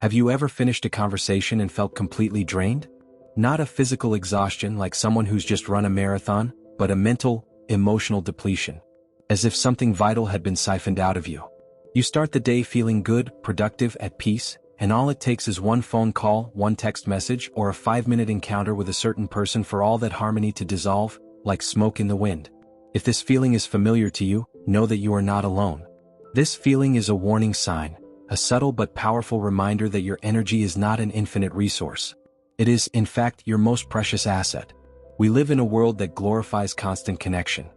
Have you ever finished a conversation and felt completely drained? Not a physical exhaustion like someone who's just run a marathon, but a mental, emotional depletion. As if something vital had been siphoned out of you. You start the day feeling good, productive, at peace, and all it takes is one phone call, one text message, or a 5-minute encounter with a certain person for all that harmony to dissolve, like smoke in the wind. If this feeling is familiar to you, know that you are not alone. This feeling is a warning sign, a subtle but powerful reminder that your energy is not an infinite resource. It is, in fact, your most precious asset. We live in a world that glorifies constant connection.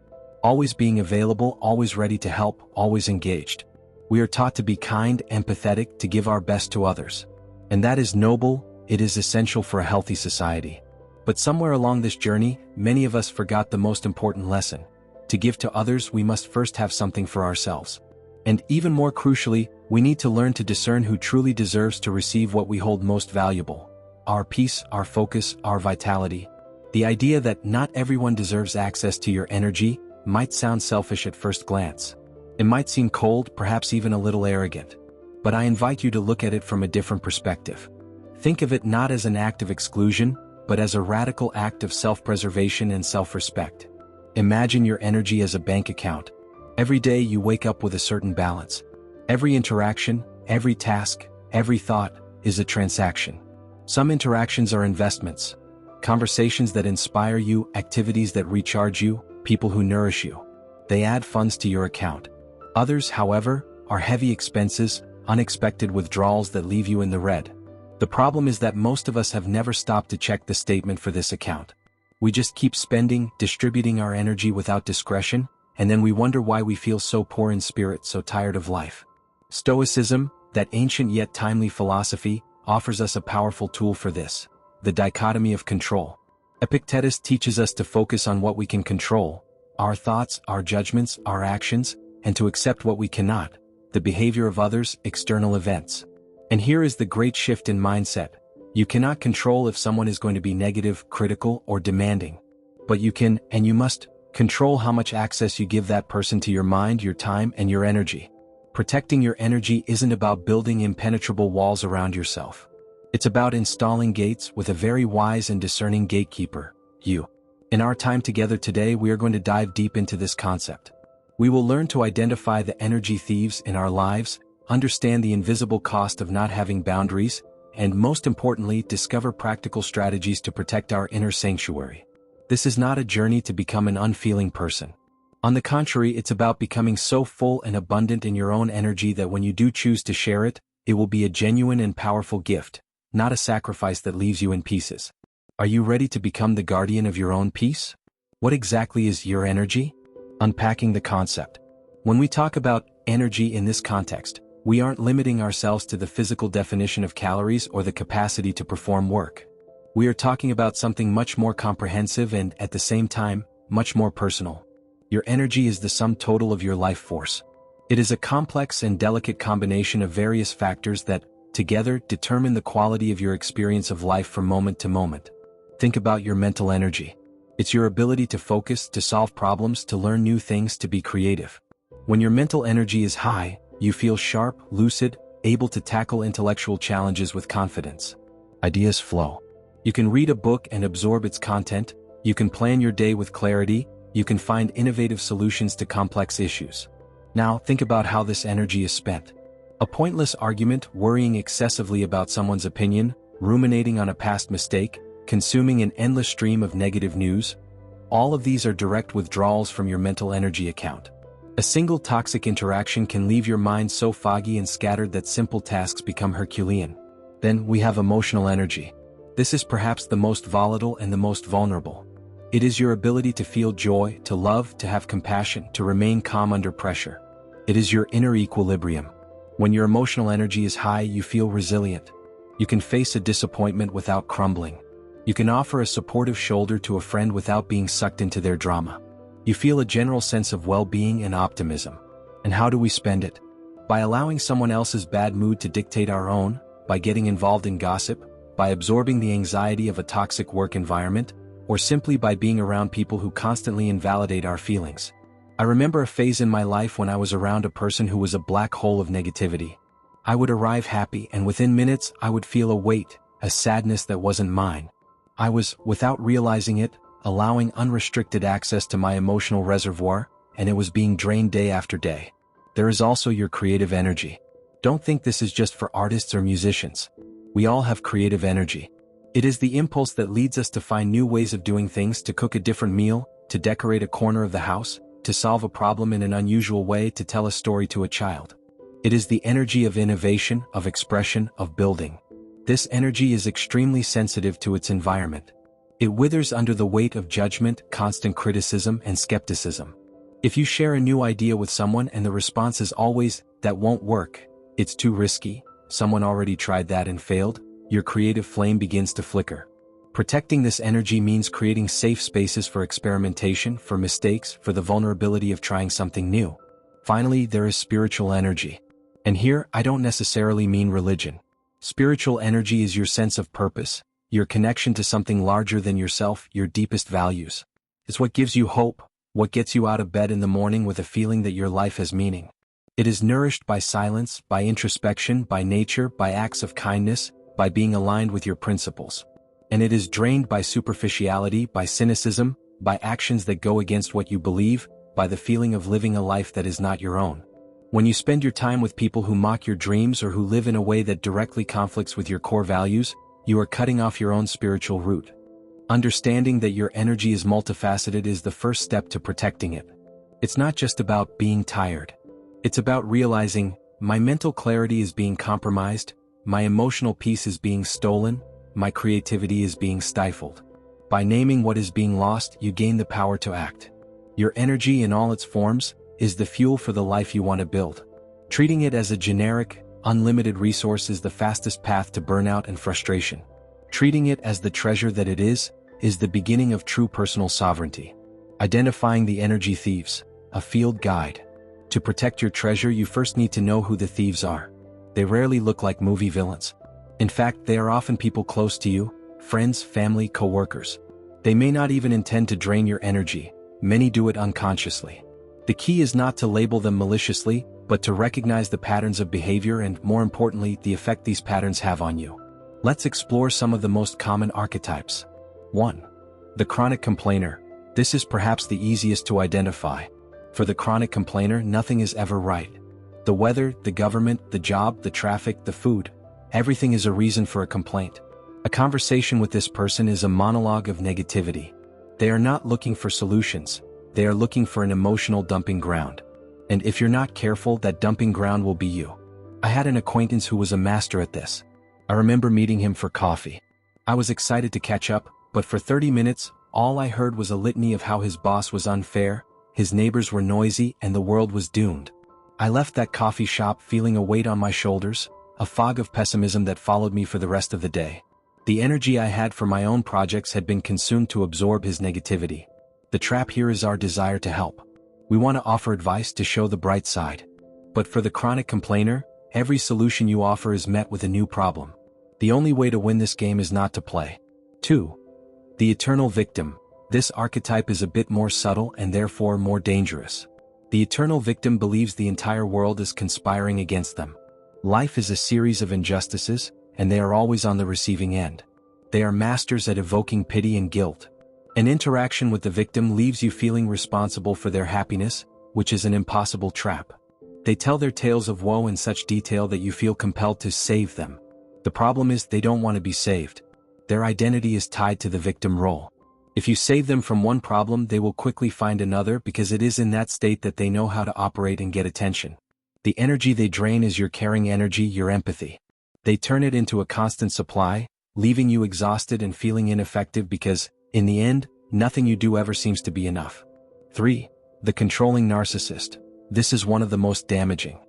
Always being available, always ready to help, always engaged. We are taught to be kind, empathetic, to give our best to others. And that is noble, it is essential for a healthy society. But somewhere along this journey, many of us forgot the most important lesson. To give to others, we must first have something for ourselves. And even more crucially, we need to learn to discern who truly deserves to receive what we hold most valuable. Our peace, our focus, our vitality. The idea that not everyone deserves access to your energy might sound selfish at first glance. It might seem cold, perhaps even a little arrogant. But I invite you to look at it from a different perspective. Think of it not as an act of exclusion, but as a radical act of self-preservation and self-respect. Imagine your energy as a bank account. Every day you wake up with a certain balance. Every interaction, every task, every thought is a transaction. Some interactions are investments. Conversations that inspire you, activities that recharge you, people who nourish you. They add funds to your account. Others, however, are heavy expenses, unexpected withdrawals that leave you in the red. The problem is that most of us have never stopped to check the statement for this account. We just keep spending, distributing our energy without discretion, and then we wonder why we feel so poor in spirit, so tired of life. Stoicism, that ancient yet timely philosophy, offers us a powerful tool for this. The dichotomy of control. Epictetus teaches us to focus on what we can control, our thoughts, our judgments, our actions, and to accept what we cannot, the behavior of others, external events. And here is the great shift in mindset. You cannot control if someone is going to be negative, critical, or demanding. But you can, and you must, control how much access you give that person to your mind, your time, and your energy. Protecting your energy isn't about building impenetrable walls around yourself. It's about installing gates with a very wise and discerning gatekeeper, you. In our time together today, we are going to dive deep into this concept. We will learn to identify the energy thieves in our lives, understand the invisible cost of not having boundaries, and most importantly, discover practical strategies to protect our inner sanctuary. This is not a journey to become an unfeeling person. On the contrary, it's about becoming so full and abundant in your own energy that when you do choose to share it, it will be a genuine and powerful gift, not a sacrifice that leaves you in pieces. Are you ready to become the guardian of your own peace? What exactly is your energy? Unpacking the concept. When we talk about energy in this context, we aren't limiting ourselves to the physical definition of calories or the capacity to perform work. We are talking about something much more comprehensive and, at the same time, much more personal. Your energy is the sum total of your life force. It is a complex and delicate combination of various factors that, together, determine the quality of your experience of life from moment to moment. Think about your mental energy. It's your ability to focus, to solve problems, to learn new things, to be creative. When your mental energy is high, you feel sharp, lucid, able to tackle intellectual challenges with confidence. Ideas flow. You can read a book and absorb its content, you can plan your day with clarity, you can find innovative solutions to complex issues. Now, think about how this energy is spent. A pointless argument, worrying excessively about someone's opinion, ruminating on a past mistake, consuming an endless stream of negative news. All of these are direct withdrawals from your mental energy account. A single toxic interaction can leave your mind so foggy and scattered that simple tasks become Herculean. Then we have emotional energy. This is perhaps the most volatile and the most vulnerable. It is your ability to feel joy, to love, to have compassion, to remain calm under pressure. It is your inner equilibrium. When your emotional energy is high, you feel resilient. You can face a disappointment without crumbling. You can offer a supportive shoulder to a friend without being sucked into their drama. You feel a general sense of well-being and optimism. And how do we spend it? By allowing someone else's bad mood to dictate our own, by getting involved in gossip, by absorbing the anxiety of a toxic work environment, or simply by being around people who constantly invalidate our feelings. I remember a phase in my life when I was around a person who was a black hole of negativity. I would arrive happy, and within minutes I would feel a weight, a sadness that wasn't mine. I was, without realizing it, allowing unrestricted access to my emotional reservoir, and it was being drained day after day. There is also your creative energy. Don't think this is just for artists or musicians. We all have creative energy. It is the impulse that leads us to find new ways of doing things, to cook a different meal, to decorate a corner of the house, to solve a problem in an unusual way, to tell a story to a child. It is the energy of innovation, of expression, of building. This energy is extremely sensitive to its environment. It withers under the weight of judgment, constant criticism, and skepticism. If you share a new idea with someone and the response is always, "That won't work, it's too risky, someone already tried that and failed," your creative flame begins to flicker. Protecting this energy means creating safe spaces for experimentation, for mistakes, for the vulnerability of trying something new. Finally, there is spiritual energy. And here, I don't necessarily mean religion. Spiritual energy is your sense of purpose, your connection to something larger than yourself, your deepest values. It's what gives you hope, what gets you out of bed in the morning with a feeling that your life has meaning. It is nourished by silence, by introspection, by nature, by acts of kindness, by being aligned with your principles. And it is drained by superficiality, by cynicism, by actions that go against what you believe, by the feeling of living a life that is not your own. When you spend your time with people who mock your dreams or who live in a way that directly conflicts with your core values, you are cutting off your own spiritual root. Understanding that your energy is multifaceted is the first step to protecting it. It's not just about being tired. It's about realizing, my mental clarity is being compromised, my emotional peace is being stolen, my creativity is being stifled. By naming what is being lost, you gain the power to act. Your energy in all its forms is the fuel for the life you want to build. Treating it as a generic, unlimited resource is the fastest path to burnout and frustration. Treating it as the treasure that it is the beginning of true personal sovereignty. Identifying the energy thieves, a field guide. To protect your treasure, you first need to know who the thieves are. They rarely look like movie villains. In fact, they are often people close to you, friends, family, co-workers. They may not even intend to drain your energy. Many do it unconsciously. The key is not to label them maliciously, but to recognize the patterns of behavior and, more importantly, the effect these patterns have on you. Let's explore some of the most common archetypes. 1. The chronic complainer. This is perhaps the easiest to identify. For the chronic complainer, nothing is ever right. The weather, the government, the job, the traffic, the food. Everything is a reason for a complaint. A conversation with this person is a monologue of negativity. They are not looking for solutions. They are looking for an emotional dumping ground. And if you're not careful, that dumping ground will be you. I had an acquaintance who was a master at this. I remember meeting him for coffee. I was excited to catch up, but for 30 minutes, all I heard was a litany of how his boss was unfair, his neighbors were noisy, and the world was doomed. I left that coffee shop feeling a weight on my shoulders, a fog of pessimism that followed me for the rest of the day. The energy I had for my own projects had been consumed to absorb his negativity. The trap here is our desire to help. We want to offer advice, to show the bright side. But for the chronic complainer, every solution you offer is met with a new problem. The only way to win this game is not to play. 2. The eternal victim. This archetype is a bit more subtle and therefore more dangerous. The eternal victim believes the entire world is conspiring against them. Life is a series of injustices, and they are always on the receiving end. They are masters at evoking pity and guilt. An interaction with the victim leaves you feeling responsible for their happiness, which is an impossible trap. They tell their tales of woe in such detail that you feel compelled to save them. The problem is they don't want to be saved. Their identity is tied to the victim role. If you save them from one problem, they will quickly find another, because it is in that state that they know how to operate and get attention. The energy they drain is your caring energy, your empathy. They turn it into a constant supply, leaving you exhausted and feeling ineffective because, in the end, nothing you do ever seems to be enough. 3. The controlling narcissist. This is one of the most damaging.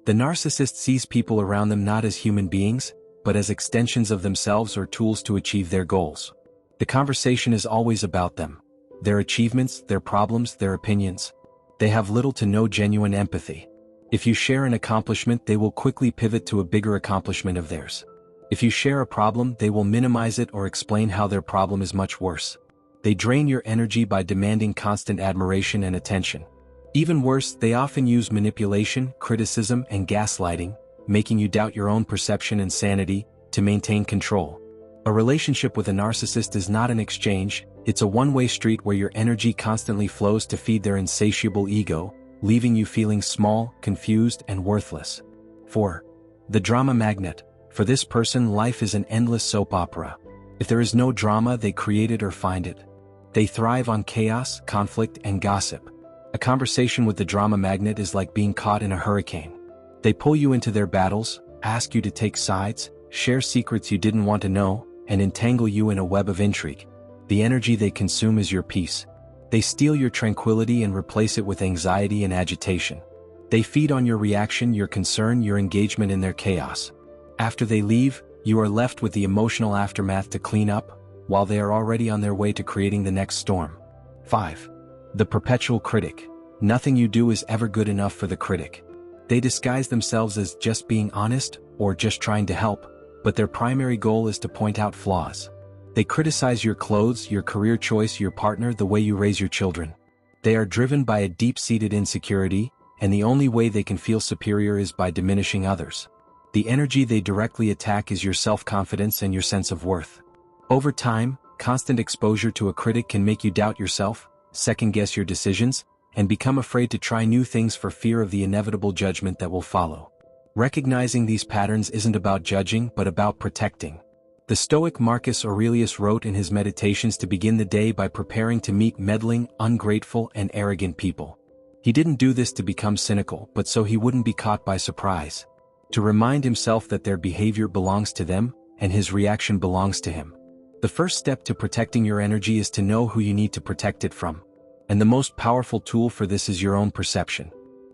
The narcissist sees people around them not as human beings, but as extensions of themselves or tools to achieve their goals. The conversation is always about them, their achievements, their problems, their opinions. They have little to no genuine empathy. If you share an accomplishment, they will quickly pivot to a bigger accomplishment of theirs. If you share a problem, they will minimize it or explain how their problem is much worse. They drain your energy by demanding constant admiration and attention. Even worse, they often use manipulation, criticism, and gaslighting, making you doubt your own perception and sanity to maintain control. A relationship with a narcissist is not an exchange, it's a one-way street where your energy constantly flows to feed their insatiable ego, leaving you feeling small, confused, and worthless. 4. The drama magnet. For this person, life is an endless soap opera. If there is no drama, they create it or find it. They thrive on chaos, conflict, and gossip. A conversation with the drama magnet is like being caught in a hurricane. They pull you into their battles, ask you to take sides, share secrets you didn't want to know, and entangle you in a web of intrigue. The energy they consume is your peace. They steal your tranquility and replace it with anxiety and agitation. They feed on your reaction, your concern, your engagement in their chaos. After they leave, you are left with the emotional aftermath to clean up, while they are already on their way to creating the next storm. 5. The perpetual critic. Nothing you do is ever good enough for the critic. They disguise themselves as just being honest or just trying to help, but their primary goal is to point out flaws. They criticize your clothes, your career choice, your partner, the way you raise your children. They are driven by a deep-seated insecurity, and the only way they can feel superior is by diminishing others. The energy they directly attack is your self-confidence and your sense of worth. Over time, constant exposure to a critic can make you doubt yourself, second-guess your decisions, and become afraid to try new things for fear of the inevitable judgment that will follow. Recognizing these patterns isn't about judging but about protecting. The Stoic Marcus Aurelius wrote in his Meditations to begin the day by preparing to meet meddling, ungrateful, and arrogant people. He didn't do this to become cynical, but so he wouldn't be caught by surprise. To remind himself that their behavior belongs to them, and his reaction belongs to him. The first step to protecting your energy is to know who you need to protect it from. And the most powerful tool for this is your own perception.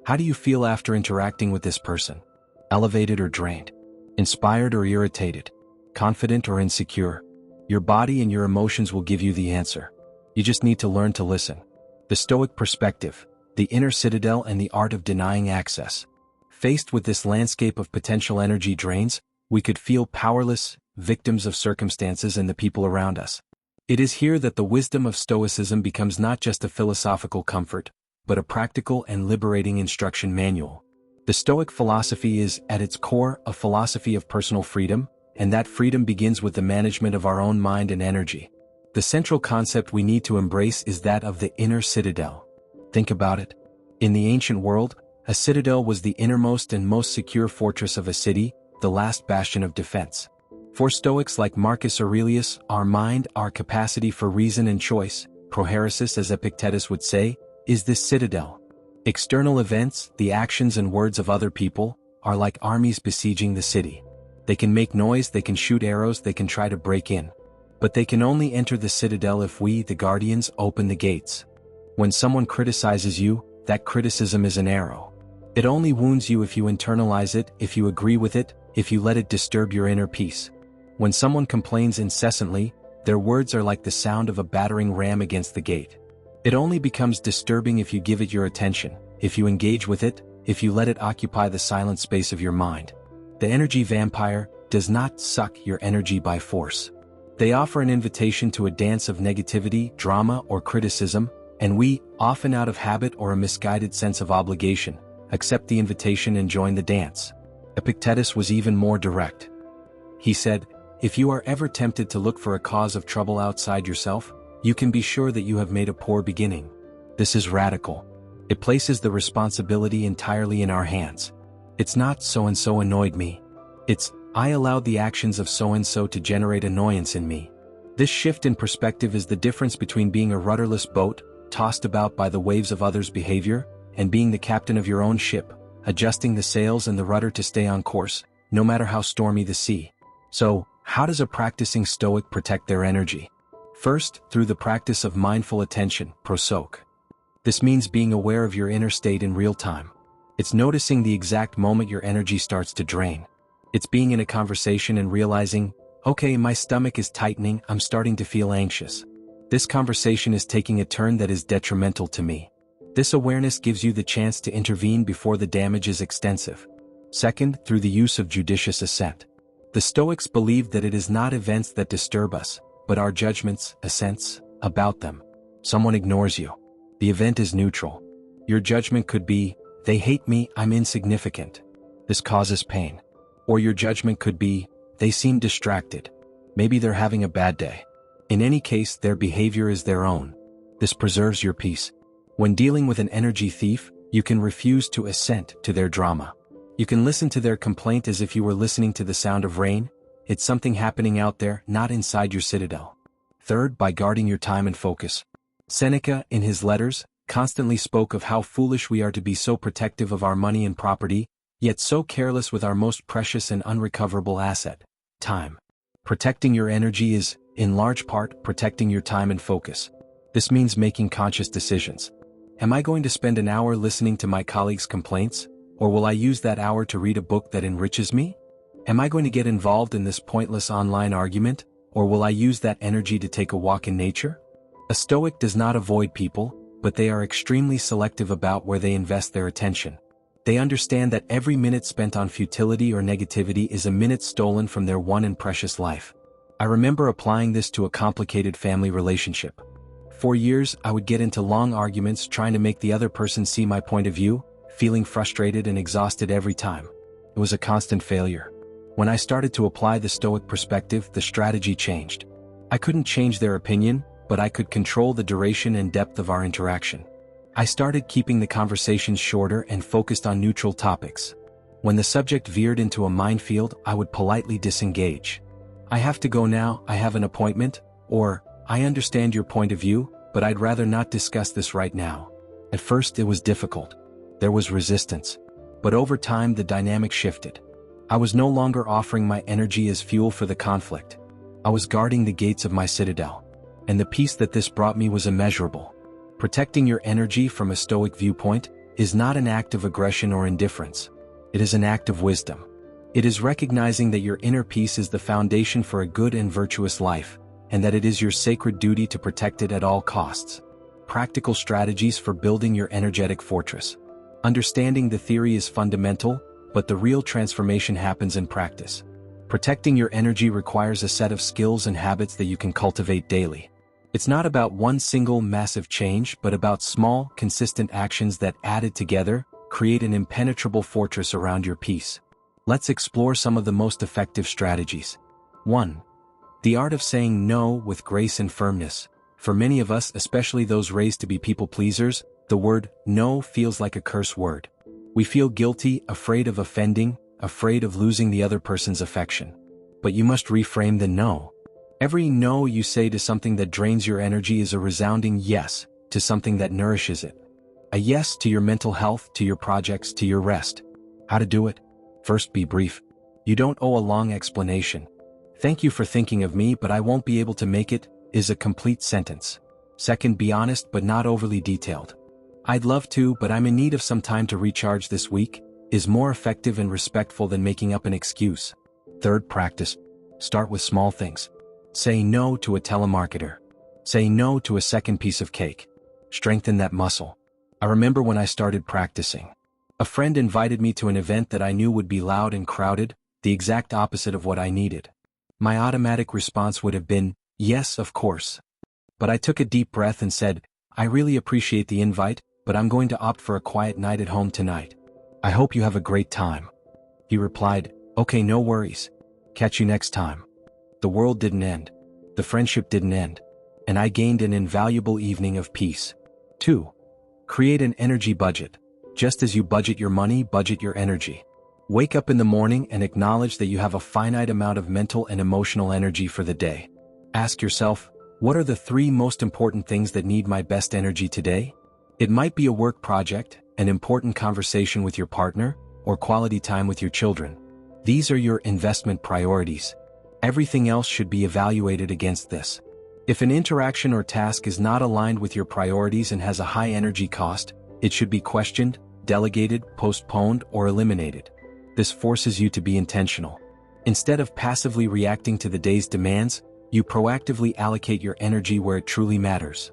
How do you feel after interacting with this person? Elevated or drained? Inspired or irritated? Confident or insecure? Your body and your emotions will give you the answer. You just need to learn to listen. The Stoic perspective, the inner citadel, and the art of denying access. Faced with this landscape of potential energy drains, we could feel powerless, victims of circumstances and the people around us. It is here that the wisdom of Stoicism becomes not just a philosophical comfort, but a practical and liberating instruction manual. The Stoic philosophy is, at its core, a philosophy of personal freedom, and that freedom begins with the management of our own mind and energy. The central concept we need to embrace is that of the inner citadel. Think about it. In the ancient world, a citadel was the innermost and most secure fortress of a city, the last bastion of defense. For Stoics like Marcus Aurelius, our mind, our capacity for reason and choice, prohairesis as Epictetus would say, is this citadel. External events, the actions and words of other people, are like armies besieging the city. They can make noise, they can shoot arrows, they can try to break in. But they can only enter the citadel if we, the guardians, open the gates. When someone criticizes you, that criticism is an arrow. It only wounds you if you internalize it, if you agree with it, if you let it disturb your inner peace. When someone complains incessantly, their words are like the sound of a battering ram against the gate. It only becomes disturbing if you give it your attention, if you engage with it, if you let it occupy the silent space of your mind. The energy vampire does not suck your energy by force. They offer an invitation to a dance of negativity, drama, or criticism, and we, often out of habit or a misguided sense of obligation, accept the invitation and join the dance. Epictetus was even more direct. He said, "If you are ever tempted to look for a cause of trouble outside yourself, you can be sure that you have made a poor beginning." This is radical. It places the responsibility entirely in our hands. It's not so-and-so annoyed me. It's, I allowed the actions of so-and-so to generate annoyance in me. This shift in perspective is the difference between being a rudderless boat, tossed about by the waves of others' behavior, and being the captain of your own ship, adjusting the sails and the rudder to stay on course, no matter how stormy the sea. So, how does a practicing Stoic protect their energy? First, through the practice of mindful attention, prosok. This means being aware of your inner state in real time. It's noticing the exact moment your energy starts to drain. It's being in a conversation and realizing, okay, my stomach is tightening, I'm starting to feel anxious. This conversation is taking a turn that is detrimental to me. This awareness gives you the chance to intervene before the damage is extensive. Second, through the use of judicious assent. The Stoics believed that it is not events that disturb us, but our judgments, assents, about them. Someone ignores you. The event is neutral. Your judgment could be, they hate me, I'm insignificant. This causes pain. Or your judgment could be, they seem distracted. Maybe they're having a bad day. In any case, their behavior is their own. This preserves your peace. When dealing with an energy thief, you can refuse to assent to their drama. You can listen to their complaint as if you were listening to the sound of rain. It's something happening out there, not inside your citadel. Third, by guarding your time and focus. Seneca, in his letters, constantly spoke of how foolish we are to be so protective of our money and property, yet so careless with our most precious and unrecoverable asset, time. Protecting your energy is, in large part, protecting your time and focus. This means making conscious decisions. Am I going to spend an hour listening to my colleagues' complaints, or will I use that hour to read a book that enriches me? Am I going to get involved in this pointless online argument, or will I use that energy to take a walk in nature? A Stoic does not avoid people, but they are extremely selective about where they invest their attention. They understand that every minute spent on futility or negativity is a minute stolen from their one and precious life. I remember applying this to a complicated family relationship. For years, I would get into long arguments trying to make the other person see my point of view, feeling frustrated and exhausted every time. It was a constant failure. When I started to apply the Stoic perspective, the strategy changed. I couldn't change their opinion, but I could control the duration and depth of our interaction. I started keeping the conversations shorter and focused on neutral topics. When the subject veered into a minefield, I would politely disengage. I have to go now, I have an appointment, or, I understand your point of view, but I'd rather not discuss this right now. At first it was difficult. There was resistance. But over time the dynamic shifted. I was no longer offering my energy as fuel for the conflict. I was guarding the gates of my citadel. And the peace that this brought me was immeasurable. Protecting your energy from a Stoic viewpoint is not an act of aggression or indifference. It is an act of wisdom. It is recognizing that your inner peace is the foundation for a good and virtuous life, and that it is your sacred duty to protect it at all costs. Practical strategies for building your energetic fortress. Understanding the theory is fundamental, but the real transformation happens in practice. Protecting your energy requires a set of skills and habits that you can cultivate daily. It's not about one single massive change, but about small, consistent actions that, added together, create an impenetrable fortress around your peace. Let's explore some of the most effective strategies. 1. The art of saying no with grace and firmness. For many of us, especially those raised to be people pleasers, the word no feels like a curse word. We feel guilty, afraid of offending, afraid of losing the other person's affection. But you must reframe the no. Every no you say to something that drains your energy is a resounding yes to something that nourishes it. A yes to your mental health, to your projects, to your rest. How to do it? First, be brief. You don't owe a long explanation. Thank you for thinking of me, but I won't be able to make it, is a complete sentence. Second, be honest but not overly detailed. I'd love to, but I'm in need of some time to recharge this week, is more effective and respectful than making up an excuse. Third, practice. Start with small things. Say no to a telemarketer. Say no to a second piece of cake. Strengthen that muscle. I remember when I started practicing. A friend invited me to an event that I knew would be loud and crowded, the exact opposite of what I needed. My automatic response would have been, yes, of course. But I took a deep breath and said, I really appreciate the invite, but I'm going to opt for a quiet night at home tonight. I hope you have a great time. He replied, okay, no worries. Catch you next time. The world didn't end. The friendship didn't end. And I gained an invaluable evening of peace. 2. Create an energy budget. Just as you budget your money, budget your energy. Wake up in the morning and acknowledge that you have a finite amount of mental and emotional energy for the day. Ask yourself, what are the 3 most important things that need my best energy today? It might be a work project, an important conversation with your partner, or quality time with your children. These are your investment priorities. Everything else should be evaluated against this. If an interaction or task is not aligned with your priorities and has a high energy cost, it should be questioned, delegated, postponed, or eliminated. This forces you to be intentional. Instead of passively reacting to the day's demands, you proactively allocate your energy where it truly matters.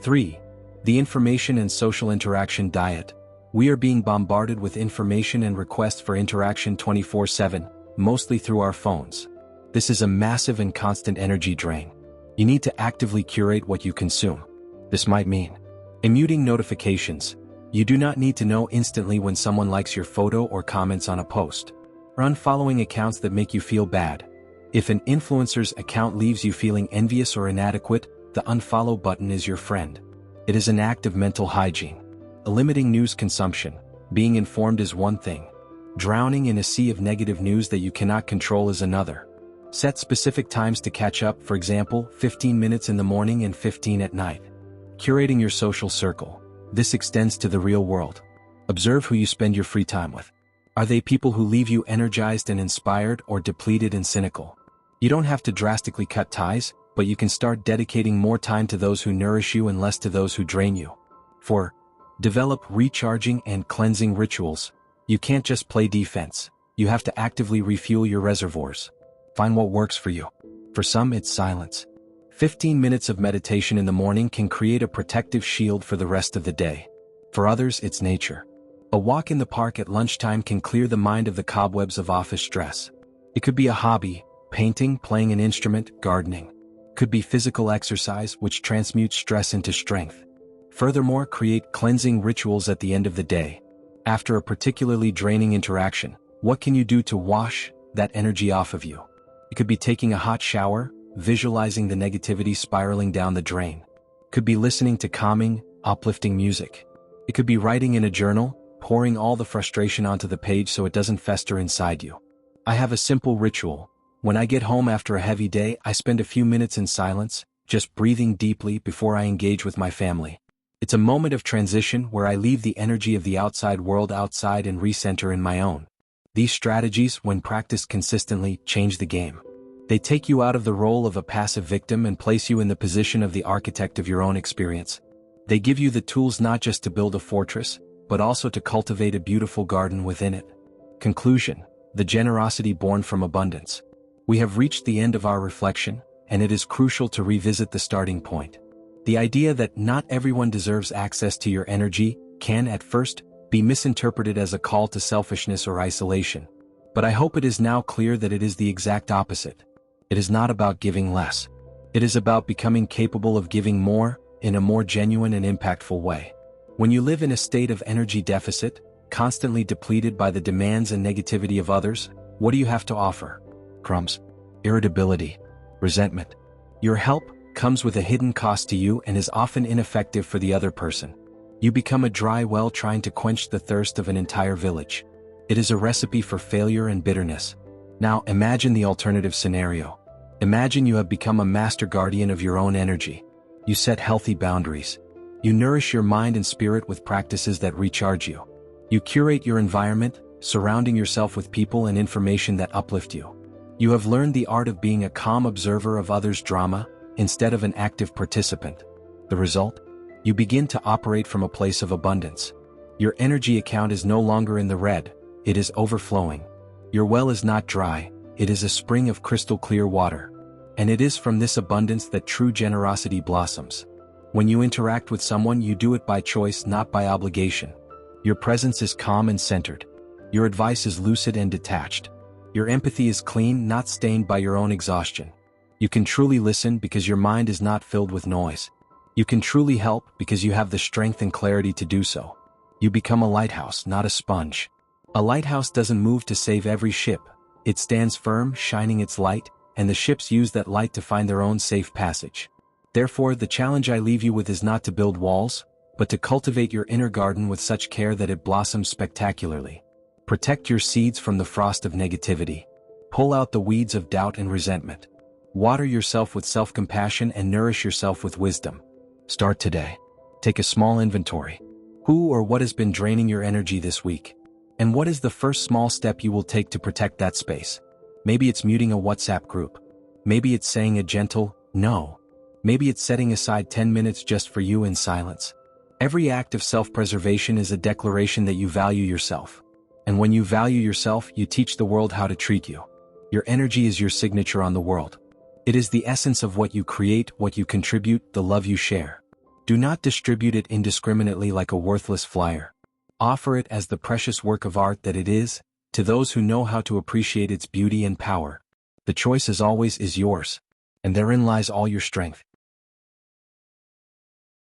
3. The information and social interaction diet. We are being bombarded with information and requests for interaction 24/7, mostly through our phones. This is a massive and constant energy drain. You need to actively curate what you consume. This might mean muting notifications. You do not need to know instantly when someone likes your photo or comments on a post, or unfollowing accounts that make you feel bad. If an influencer's account leaves you feeling envious or inadequate, the unfollow button is your friend. It is an act of mental hygiene. Limiting news consumption. Being informed is one thing. Drowning in a sea of negative news that you cannot control is another. Set specific times to catch up, for example, 15 minutes in the morning and 15 at night. Curating your social circle. This extends to the real world. Observe who you spend your free time with. Are they people who leave you energized and inspired, or depleted and cynical? You don't have to drastically cut ties, but you can start dedicating more time to those who nourish you and less to those who drain you. 4. Develop recharging and cleansing rituals. You can't just play defense. You have to actively refuel your reservoirs. Find what works for you. For some, it's silence. 15 minutes of meditation in the morning can create a protective shield for the rest of the day. For others, it's nature. A walk in the park at lunchtime can clear the mind of the cobwebs of office stress. It could be a hobby, painting, playing an instrument, gardening. Could be physical exercise, which transmutes stress into strength. Furthermore, create cleansing rituals at the end of the day. After a particularly draining interaction, what can you do to wash that energy off of you? It could be taking a hot shower, visualizing the negativity spiraling down the drain. Could be listening to calming, uplifting music. It could be writing in a journal, pouring all the frustration onto the page so it doesn't fester inside you. I have a simple ritual. When I get home after a heavy day, I spend a few minutes in silence, just breathing deeply before I engage with my family. It's a moment of transition where I leave the energy of the outside world outside and recenter in my own. These strategies, when practiced consistently, change the game. They take you out of the role of a passive victim and place you in the position of the architect of your own experience. They give you the tools not just to build a fortress, but also to cultivate a beautiful garden within it. Conclusion: the generosity born from abundance. We have reached the end of our reflection, and it is crucial to revisit the starting point. The idea that not everyone deserves access to your energy can, at first, be misinterpreted as a call to selfishness or isolation. But I hope it is now clear that it is the exact opposite. It is not about giving less. It is about becoming capable of giving more, in a more genuine and impactful way. When you live in a state of energy deficit, constantly depleted by the demands and negativity of others, what do you have to offer? Crumbs, irritability, resentment. Your help comes with a hidden cost to you and is often ineffective for the other person. You become a dry well trying to quench the thirst of an entire village. It is a recipe for failure and bitterness. Now imagine the alternative scenario. Imagine you have become a master guardian of your own energy. You set healthy boundaries. You nourish your mind and spirit with practices that recharge you. You curate your environment, surrounding yourself with people and information that uplift you. You have learned the art of being a calm observer of others' drama, instead of an active participant. The result? You begin to operate from a place of abundance. Your energy account is no longer in the red, it is overflowing. Your well is not dry, it is a spring of crystal clear water. And it is from this abundance that true generosity blossoms. When you interact with someone, you do it by choice, not by obligation. Your presence is calm and centered. Your advice is lucid and detached. Your empathy is clean, not stained by your own exhaustion. You can truly listen because your mind is not filled with noise. You can truly help because you have the strength and clarity to do so. You become a lighthouse, not a sponge. A lighthouse doesn't move to save every ship. It stands firm, shining its light, and the ships use that light to find their own safe passage. Therefore, the challenge I leave you with is not to build walls, but to cultivate your inner garden with such care that it blossoms spectacularly. Protect your seeds from the frost of negativity. Pull out the weeds of doubt and resentment. Water yourself with self-compassion and nourish yourself with wisdom. Start today. Take a small inventory. Who or what has been draining your energy this week? And what is the first small step you will take to protect that space? Maybe it's muting a WhatsApp group. Maybe it's saying a gentle no. Maybe it's setting aside 10 minutes just for you in silence. Every act of self-preservation is a declaration that you value yourself. And when you value yourself, you teach the world how to treat you. Your energy is your signature on the world. It is the essence of what you create, what you contribute, the love you share. Do not distribute it indiscriminately like a worthless flyer. Offer it as the precious work of art that it is, to those who know how to appreciate its beauty and power. The choice as always is yours. And therein lies all your strength.